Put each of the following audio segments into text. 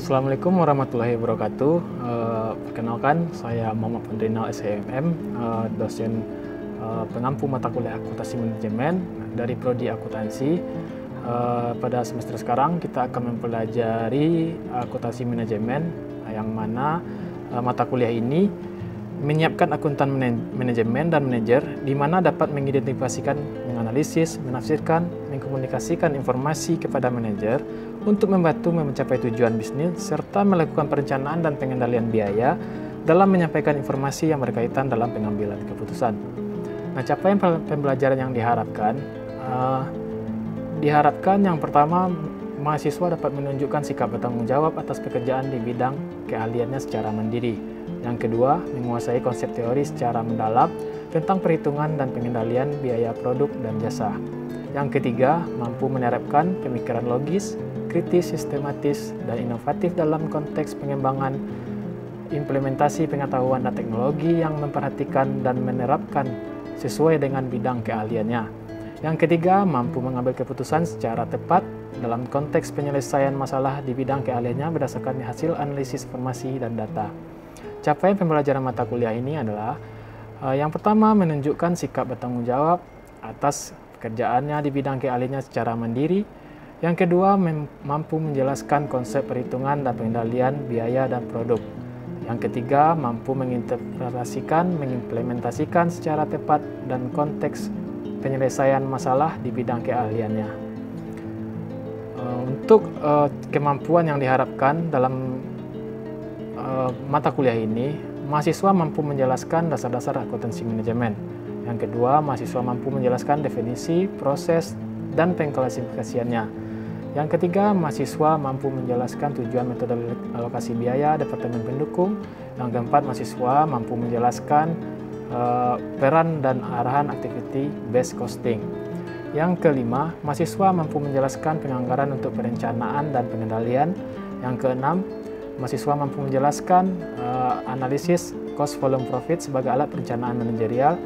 Assalamualaikum warahmatullahi wabarakatuh. Perkenalkan, saya Muhammad Fandrinal SHMM, dosen pengampu mata kuliah akuntansi manajemen dari Prodi Akuntansi. Pada semester sekarang kita akan mempelajari akuntansi manajemen, yang mana mata kuliah ini menyiapkan akuntan manajemen dan manajer, di mana dapat mengidentifikasikan, menganalisis, menafsirkan, mengkomunikasikan informasi kepada manajer untuk membantu mencapai tujuan bisnis, serta melakukan perencanaan dan pengendalian biaya dalam menyampaikan informasi yang berkaitan dalam pengambilan keputusan. Nah, capaian pembelajaran yang diharapkan, yang pertama, mahasiswa dapat menunjukkan sikap bertanggung jawab atas pekerjaan di bidang keahliannya secara mandiri. Yang kedua, menguasai konsep teori secara mendalam tentang perhitungan dan pengendalian biaya produk dan jasa. Yang ketiga, mampu menerapkan pemikiran logis, kritis, sistematis, dan inovatif dalam konteks pengembangan implementasi pengetahuan dan teknologi yang memperhatikan dan menerapkan sesuai dengan bidang keahliannya. Yang ketiga, mampu mengambil keputusan secara tepat dalam konteks penyelesaian masalah di bidang keahliannya berdasarkan hasil analisis informasi dan data. Capaian pembelajaran mata kuliah ini adalah yang pertama, menunjukkan sikap bertanggung jawab atas pekerjaannya di bidang keahliannya secara mandiri. Yang kedua, mampu menjelaskan konsep perhitungan dan pengendalian biaya dan produk. Yang ketiga, mampu menginterpretasikan, mengimplementasikan secara tepat dan konteks penyelesaian masalah di bidang keahliannya. Untuk kemampuan yang diharapkan dalam mata kuliah ini, mahasiswa mampu menjelaskan dasar-dasar akuntansi manajemen. Yang kedua, mahasiswa mampu menjelaskan definisi, proses, dan pengklasifikasiannya. Yang ketiga, mahasiswa mampu menjelaskan tujuan metode alokasi biaya departemen pendukung. Yang keempat, mahasiswa mampu menjelaskan peran dan arahan activity based costing. Yang kelima, mahasiswa mampu menjelaskan penganggaran untuk perencanaan dan pengendalian. Yang keenam, mahasiswa mampu menjelaskan analisis cost volume profit sebagai alat perencanaan manajerial.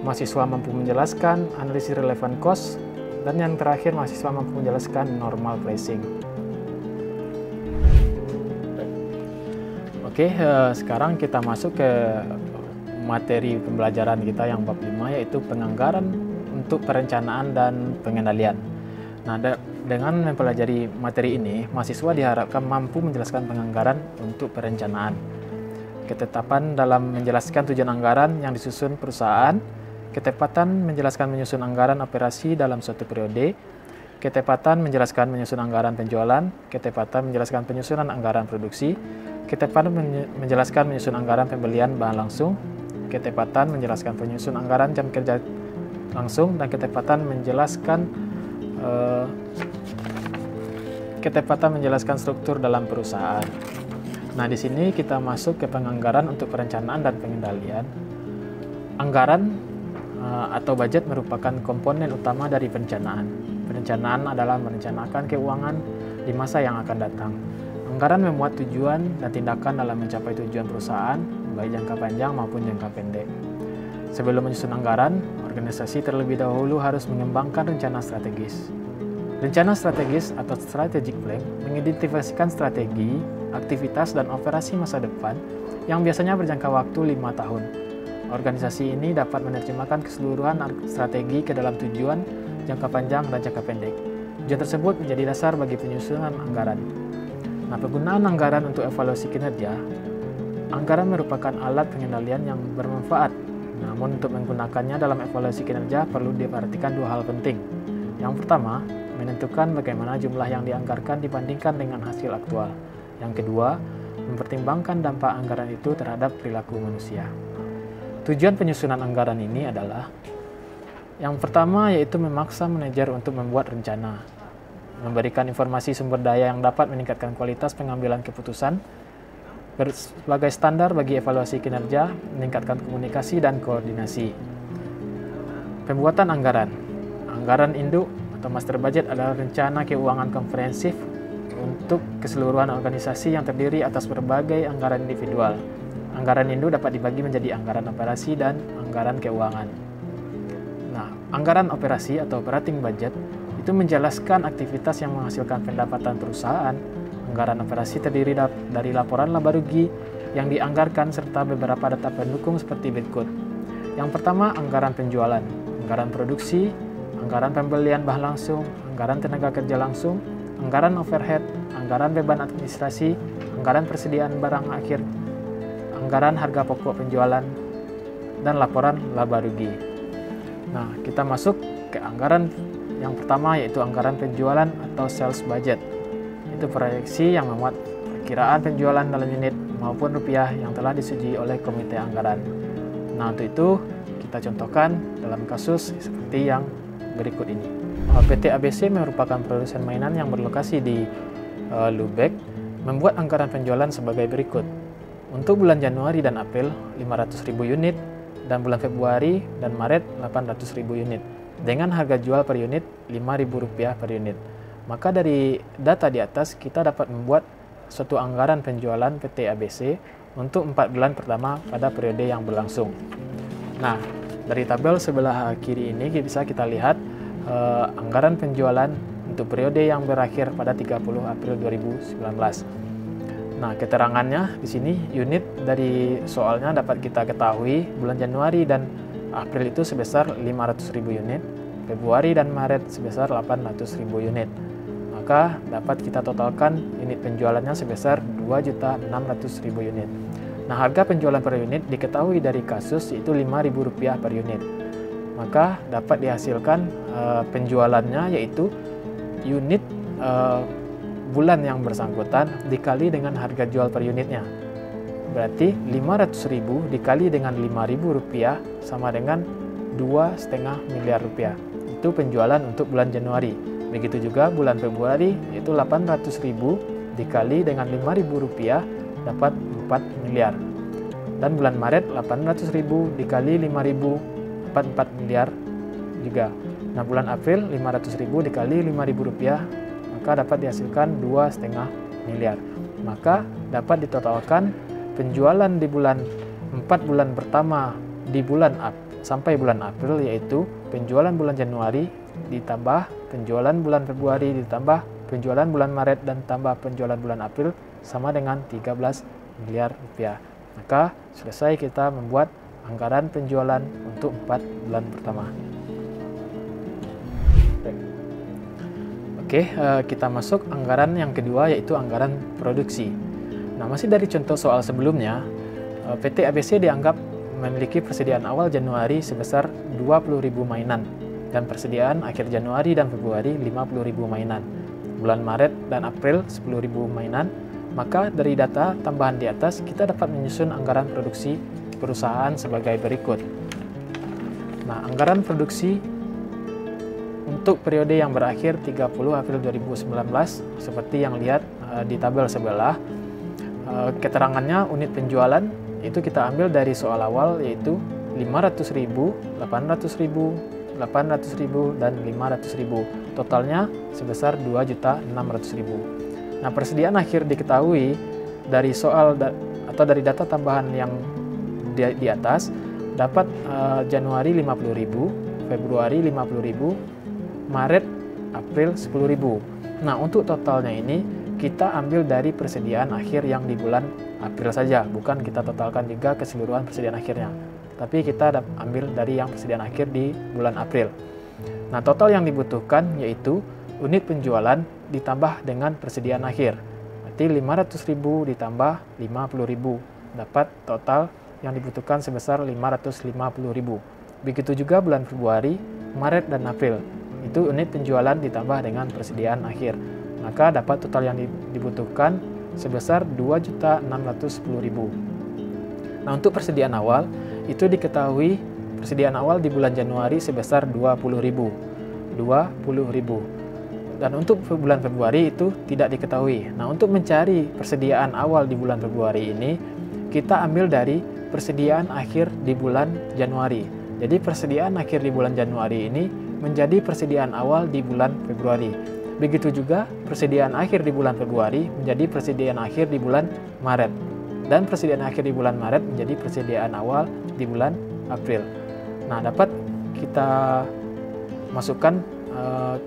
Mahasiswa mampu menjelaskan analisis relevan cost. Dan yang terakhir, mahasiswa mampu menjelaskan normal pricing. Oke, sekarang kita masuk ke materi pembelajaran kita yang bab 5, yaitu penganggaran untuk perencanaan dan pengendalian. Nah, dengan mempelajari materi ini, mahasiswa diharapkan mampu menjelaskan penganggaran untuk perencanaan, ketetapan dalam menjelaskan tujuan anggaran yang disusun perusahaan, ketepatan menjelaskan menyusun anggaran operasi dalam suatu periode, ketepatan menjelaskan menyusun anggaran penjualan, ketepatan menjelaskan penyusunan anggaran produksi, ketepatan menjelaskan menyusun anggaran pembelian bahan langsung, ketepatan menjelaskan penyusun anggaran jam kerja langsung, dan ketepatan menjelaskan struktur dalam perusahaan. Nah, di sini kita masuk ke penganggaran untuk perencanaan dan pengendalian. Anggaran atau budget merupakan komponen utama dari perencanaan. Perencanaan adalah merencanakan keuangan di masa yang akan datang. Anggaran memuat tujuan dan tindakan dalam mencapai tujuan perusahaan, baik jangka panjang maupun jangka pendek. Sebelum menyusun anggaran, organisasi terlebih dahulu harus mengembangkan rencana strategis. Rencana strategis atau strategic plan mengidentifikasikan strategi, aktivitas, dan operasi masa depan yang biasanya berjangka waktu 5 tahun. Organisasi ini dapat menerjemahkan keseluruhan strategi ke dalam tujuan jangka panjang dan jangka pendek. Tujuan tersebut menjadi dasar bagi penyusunan anggaran. Nah, penggunaan anggaran untuk evaluasi kinerja. Anggaran merupakan alat pengendalian yang bermanfaat. Namun untuk menggunakannya dalam evaluasi kinerja perlu diperhatikan dua hal penting. Yang pertama, menentukan bagaimana jumlah yang dianggarkan dibandingkan dengan hasil aktual. Yang kedua, mempertimbangkan dampak anggaran itu terhadap perilaku manusia. Tujuan penyusunan anggaran ini adalah yang pertama, yaitu memaksa manajer untuk membuat rencana, memberikan informasi sumber daya yang dapat meningkatkan kualitas pengambilan keputusan, sebagai standar bagi evaluasi kinerja, meningkatkan komunikasi dan koordinasi. Pembuatan anggaran. Anggaran induk atau master budget adalah rencana keuangan komprehensif untuk keseluruhan organisasi yang terdiri atas berbagai anggaran individual. Anggaran induk dapat dibagi menjadi anggaran operasi dan anggaran keuangan. Nah, anggaran operasi atau operating budget itu menjelaskan aktivitas yang menghasilkan pendapatan perusahaan. Anggaran operasi terdiri dari laporan laba rugi yang dianggarkan serta beberapa data pendukung seperti berikut. Yang pertama, anggaran penjualan, anggaran produksi, anggaran pembelian bahan langsung, anggaran tenaga kerja langsung, anggaran overhead, anggaran beban administrasi, anggaran persediaan barang akhir, anggaran harga pokok penjualan, dan laporan laba rugi. Nah, kita masuk ke anggaran yang pertama, yaitu anggaran penjualan atau sales budget. Itu proyeksi yang memuat perkiraan penjualan dalam unit maupun rupiah yang telah disetujui oleh komite anggaran. Nah, untuk itu kita contohkan dalam kasus seperti yang berikut ini. PT ABC merupakan produsen mainan yang berlokasi di Lübeck, membuat anggaran penjualan sebagai berikut. Untuk bulan Januari dan April 500.000 unit, dan bulan Februari dan Maret 800.000 unit, dengan harga jual per unit Rp5.000 per unit. Maka dari data di atas kita dapat membuat suatu anggaran penjualan PT ABC untuk 4 bulan pertama pada periode yang berlangsung. Nah, dari tabel sebelah kiri ini bisa kita lihat anggaran penjualan untuk periode yang berakhir pada 30 April 2019. Nah, keterangannya di sini unit dari soalnya dapat kita ketahui bulan Januari dan April itu sebesar 500.000 unit, Februari dan Maret sebesar 800.000 unit. Maka dapat kita totalkan unit penjualannya sebesar 2.600.000 unit. Nah, harga penjualan per unit diketahui dari kasus yaitu Rp5.000 per unit. Maka dapat dihasilkan penjualannya yaitu unit bulan yang bersangkutan dikali dengan harga jual per unitnya. Berarti 500.000 dikali dengan Rp5.000 sama dengan 2,5 miliar rupiah. Itu penjualan untuk bulan Januari. Begitu juga bulan Februari yaitu 800.000 dikali dengan Rp5.000 dapat 4 miliar. Dan bulan Maret 800.000 dikali 5.000 dapat 4 miliar juga. Nah, bulan April 500.000 dikali Rp5.000 maka dapat dihasilkan 2,5 miliar. Maka dapat ditotalkan penjualan di bulan 4 bulan pertama di bulan sampai bulan April yaitu penjualan bulan Januari ditambah penjualan bulan Februari ditambah penjualan bulan Maret dan tambah penjualan bulan April sama dengan 13 miliar rupiah. Maka selesai kita membuat anggaran penjualan untuk 4 bulan pertama. Oke, kita masuk anggaran yang kedua yaitu anggaran produksi. Nah, masih dari contoh soal sebelumnya, PT ABC dianggap memiliki persediaan awal Januari sebesar 20.000 mainan dan persediaan akhir Januari dan Februari 50.000 mainan. Bulan Maret dan April 10.000 mainan. Maka dari data tambahan di atas kita dapat menyusun anggaran produksi perusahaan sebagai berikut. Nah, anggaran produksi untuk periode yang berakhir 30 April 2019 seperti yang lihat di tabel sebelah. Keterangannya unit penjualan itu kita ambil dari soal awal yaitu 500.000, 800.000, 800.000 dan 500.000. Totalnya sebesar 2.600.000. Nah, persediaan akhir diketahui dari soal atau dari data tambahan yang di atas dapat Januari 50.000, Februari 50.000, Maret, April 10.000. Nah, untuk totalnya ini kita ambil dari persediaan akhir yang di bulan April saja, bukan kita totalkan juga keseluruhan persediaan akhirnya. Tapi kita ambil dari yang persediaan akhir di bulan April. Nah, total yang dibutuhkan yaitu unit penjualan ditambah dengan persediaan akhir. Berarti 500.000 ditambah 50.000. Dapat total yang dibutuhkan sebesar 550.000. Begitu juga bulan Februari, Maret, dan April. Itu unit penjualan ditambah dengan persediaan akhir. Maka dapat total yang dibutuhkan sebesar 2.610.000. Nah, untuk persediaan awal, itu diketahui persediaan awal di bulan Januari sebesar 20.000. Dan untuk bulan Februari itu tidak diketahui. Nah, untuk mencari persediaan awal di bulan Februari ini, kita ambil dari persediaan akhir di bulan Januari. Jadi persediaan akhir di bulan Januari ini menjadi persediaan awal di bulan Februari. Begitu juga persediaan akhir di bulan Februari menjadi persediaan akhir di bulan Maret. Dan persediaan akhir di bulan Maret menjadi persediaan awal di bulan April. Nah, dapat kita masukkan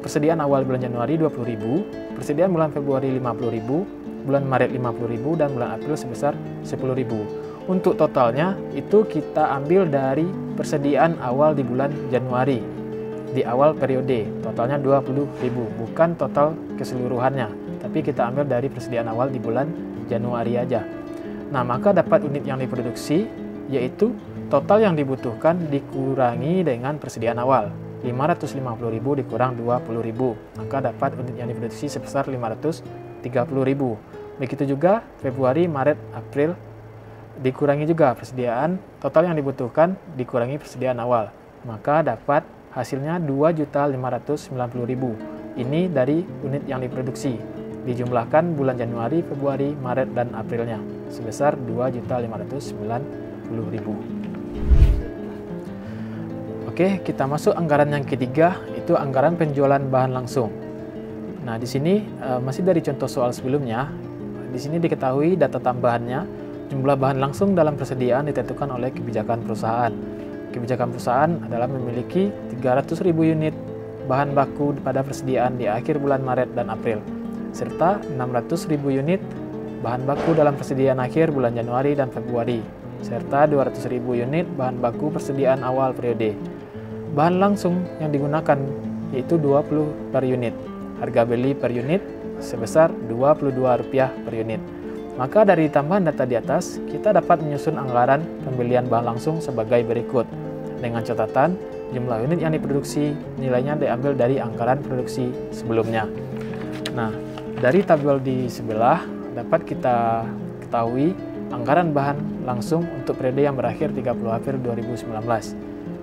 persediaan awal bulan Januari 20.000, persediaan bulan Februari 50.000, bulan Maret 50.000 dan bulan April sebesar 10.000. Untuk totalnya itu kita ambil dari persediaan awal di bulan Januari, di awal periode, totalnya 20.000, bukan total keseluruhannya, tapi kita ambil dari persediaan awal di bulan Januari aja. Nah, maka dapat unit yang diproduksi, yaitu total yang dibutuhkan dikurangi dengan persediaan awal. 550.000 dikurang 20.000, maka dapat unit yang diproduksi sebesar 530.000. Begitu juga Februari, Maret, April, dikurangi juga persediaan, total yang dibutuhkan dikurangi persediaan awal, maka dapat hasilnya 2.590.000. Ini dari unit yang diproduksi, dijumlahkan bulan Januari, Februari, Maret, dan Aprilnya, sebesar 2.590.000. Oke, kita masuk anggaran yang ketiga, itu anggaran penjualan bahan langsung. Nah, di sini masih dari contoh soal sebelumnya, di sini diketahui data tambahannya, jumlah bahan langsung dalam persediaan ditentukan oleh kebijakan perusahaan. Kebijakan perusahaan adalah memiliki 300.000 unit bahan baku pada persediaan di akhir bulan Maret dan April, serta 600.000 unit bahan baku dalam persediaan akhir bulan Januari dan Februari, serta 200.000 unit bahan baku persediaan awal periode. Bahan langsung yang digunakan yaitu 20 per unit. Harga beli per unit sebesar Rp22 per unit. Maka dari tambahan data di atas, kita dapat menyusun anggaran pembelian bahan langsung sebagai berikut. Dengan catatan, jumlah unit yang diproduksi nilainya diambil dari anggaran produksi sebelumnya. Nah, dari tabel di sebelah dapat kita ketahui anggaran bahan langsung untuk periode yang berakhir 30 April 2019.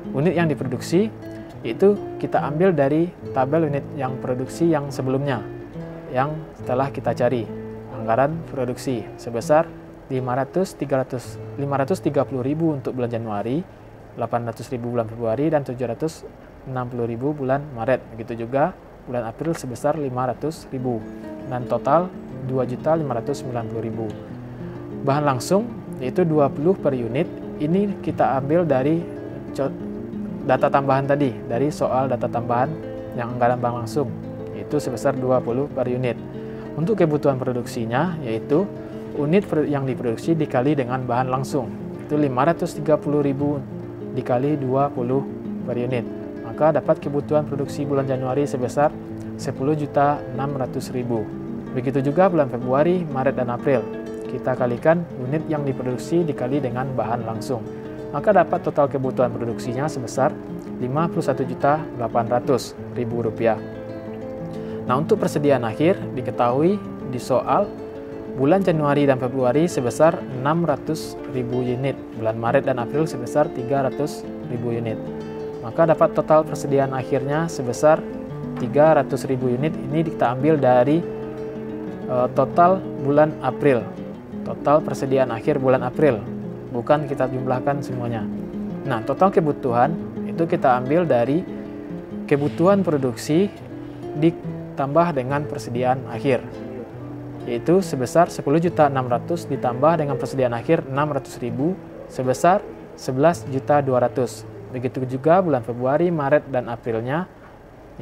Unit yang diproduksi itu kita ambil dari tabel unit yang produksi yang sebelumnya, yang telah kita cari. Anggaran produksi sebesar 530.000 untuk bulan Januari, 800.000 bulan Februari, dan 760.000 bulan Maret. Begitu juga bulan April sebesar 500.000, dan total 2.590.000. Bahan langsung yaitu 20 per unit, ini kita ambil dari data tambahan tadi, dari soal data tambahan yang anggaran bahan langsung, itu sebesar 20 per unit. Untuk kebutuhan produksinya, yaitu unit yang diproduksi dikali dengan bahan langsung, itu 530.000 dikali 20 per unit. Maka dapat kebutuhan produksi bulan Januari sebesar 10.600.000. Begitu juga bulan Februari, Maret, dan April. Kita kalikan unit yang diproduksi dikali dengan bahan langsung, maka dapat total kebutuhan produksinya sebesar Rp51.800.000. Nah, untuk persediaan akhir diketahui di soal bulan Januari dan Februari sebesar 600.000 unit, bulan Maret dan April sebesar 300.000 unit. Maka dapat total persediaan akhirnya sebesar 300.000 unit. Ini kita ambil dari total bulan April, total persediaan akhir bulan April, bukan kita jumlahkan semuanya. Nah, total kebutuhan itu kita ambil dari kebutuhan produksi ditambah dengan persediaan akhir, yaitu sebesar 10.600.000 ditambah dengan persediaan akhir 600.000 sebesar 11.200.000. Begitu juga bulan Februari, Maret, dan Aprilnya,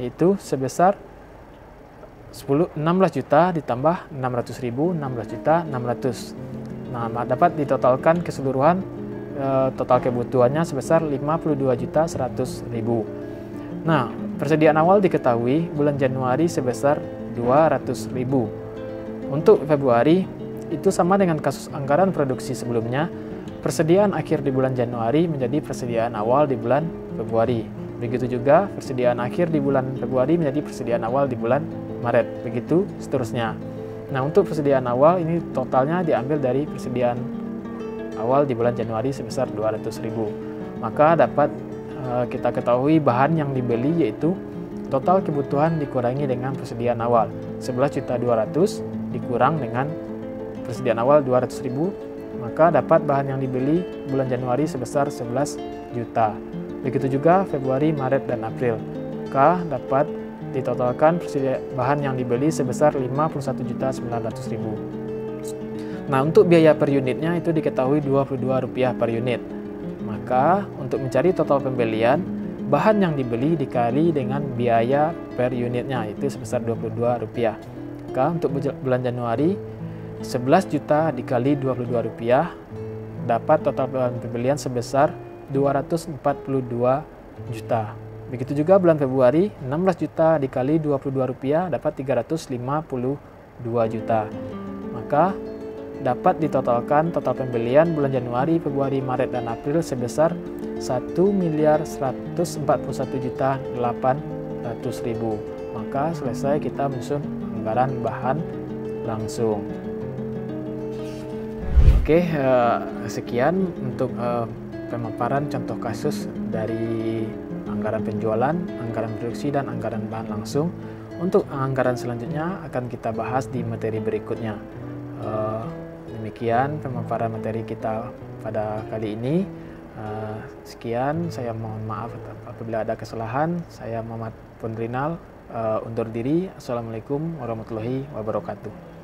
yaitu sebesar 16 juta ditambah 600.000, 16.600.000. Nah, dapat ditotalkan keseluruhan total kebutuhannya sebesar 52.100.000. Nah, persediaan awal diketahui bulan Januari sebesar 200.000. Untuk Februari itu sama dengan kasus anggaran produksi sebelumnya. Persediaan akhir di bulan Januari menjadi persediaan awal di bulan Februari. Begitu juga persediaan akhir di bulan Februari menjadi persediaan awal di bulan Maret. Begitu seterusnya. Nah, untuk persediaan awal ini totalnya diambil dari persediaan awal di bulan Januari sebesar 200.000. Maka dapat kita ketahui bahan yang dibeli yaitu total kebutuhan dikurangi dengan persediaan awal 11.200.000 dikurang dengan persediaan awal 200.000, maka dapat bahan yang dibeli bulan Januari sebesar 11 juta. Begitu juga Februari, Maret, dan April. Maka dapat ditotalkan bahan yang dibeli sebesar 51.900.000. Nah, untuk biaya per unitnya itu diketahui Rp22 per unit. Maka untuk mencari total pembelian, bahan yang dibeli dikali dengan biaya per unitnya itu sebesar Rp22. Maka untuk bulan Januari 11 juta dikali Rp22 dapat total pembelian sebesar 242 juta. Begitu juga bulan Februari, 16 juta dikali Rp22 dapat 352 juta. Maka dapat ditotalkan total pembelian bulan Januari, Februari, Maret, dan April sebesar 1.141.800.000. Maka selesai kita menyusun anggaran bahan langsung. Oke, sekian untuk pemaparan contoh kasus dari anggaran penjualan, anggaran produksi, dan anggaran bahan langsung. Untuk anggaran selanjutnya akan kita bahas di materi berikutnya. Demikian pemaparan materi kita pada kali ini. Sekian, saya mohon maaf apabila ada kesalahan. Saya Muhammad Pundrinal undur diri. Assalamualaikum warahmatullahi wabarakatuh.